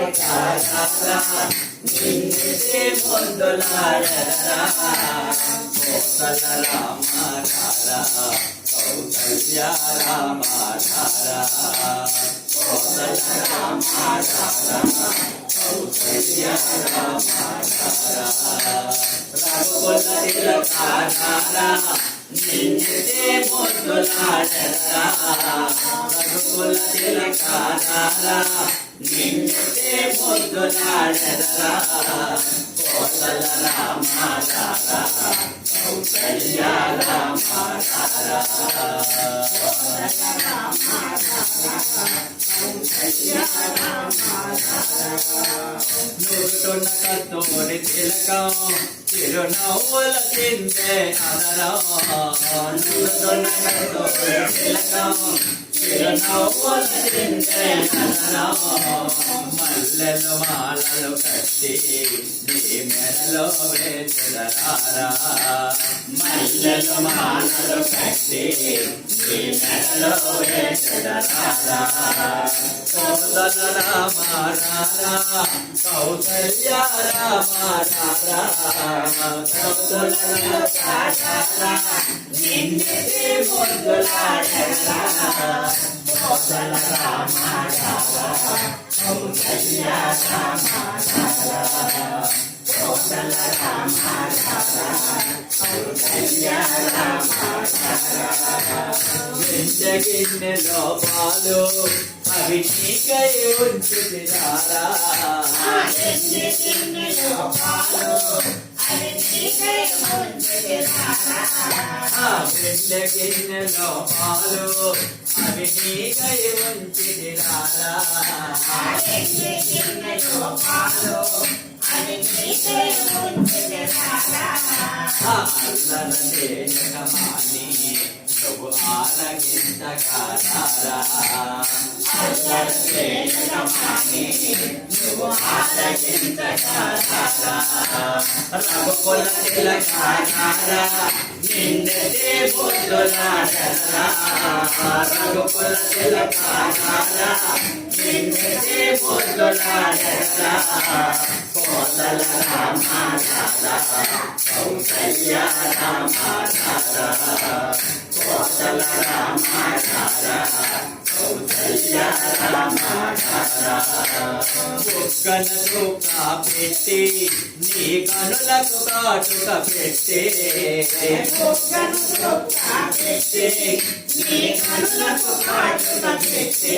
తిలకారా నిన్నే ముద్దులాడరా కోసల రామారా కౌసల్య రామారా కోసల రామారా కౌసల్య రామారా రఘుకుల తిలకారా నిన్నే ముద్దులాడరా రఘుకుల తిలకారా నిన్నే ముద్దులాడరా కోసల రామారా కౌసల్య రామారా నుడుతున్న కత్తూరి తిలకం చిరునవ్వుల కిందే అదరం నుడుతున్న కత్తూరి తిలకం చిరునవ్వుల కిందే అదరం మల్లెలు మాలలు కట్టి నీ మెడలో వేచెదరారా మల్లెలు మాలలు కట్టి నీ మెడలో వేచెదరారా కోసల రామారా కౌసల్య రామారా కౌసల రామారా నిన్నే ముద్దులాడరా కోసల రామారా కౌసల్య రామారా కోసల రామారా కౌసల్య రామారా గిన్నెలో పాలు అవి నీకై ఉంచుతారా గిన్నెలో పాలు అవి నీకై ఉంచుతారా గిన్నెలో పాలు అవి నీకై ఉంచుతారా గిన్నెలో పాలు అవి నీకై ఉంచుతారా అల్లర చేయకమాని నువ్వు ఆలకించగలరా అల్లర చేయకమాని నువ్వు ఆలకించగలరా రఘుకుల తిలకారా నిన్నే ముద్దులాడరా రఘుకుల తిలకారా నిన్నే ముద్దులాడరా కోసల రామారా కౌసల్య రామారా కోసల రామారా కౌసల్య రామారా బుగ్గనకు కాపెట్టి నీ కనులకు కాటుక పెట్టి బుగ్గనకు కాపెట్టి నీ కనులకు కాటుక పెట్టి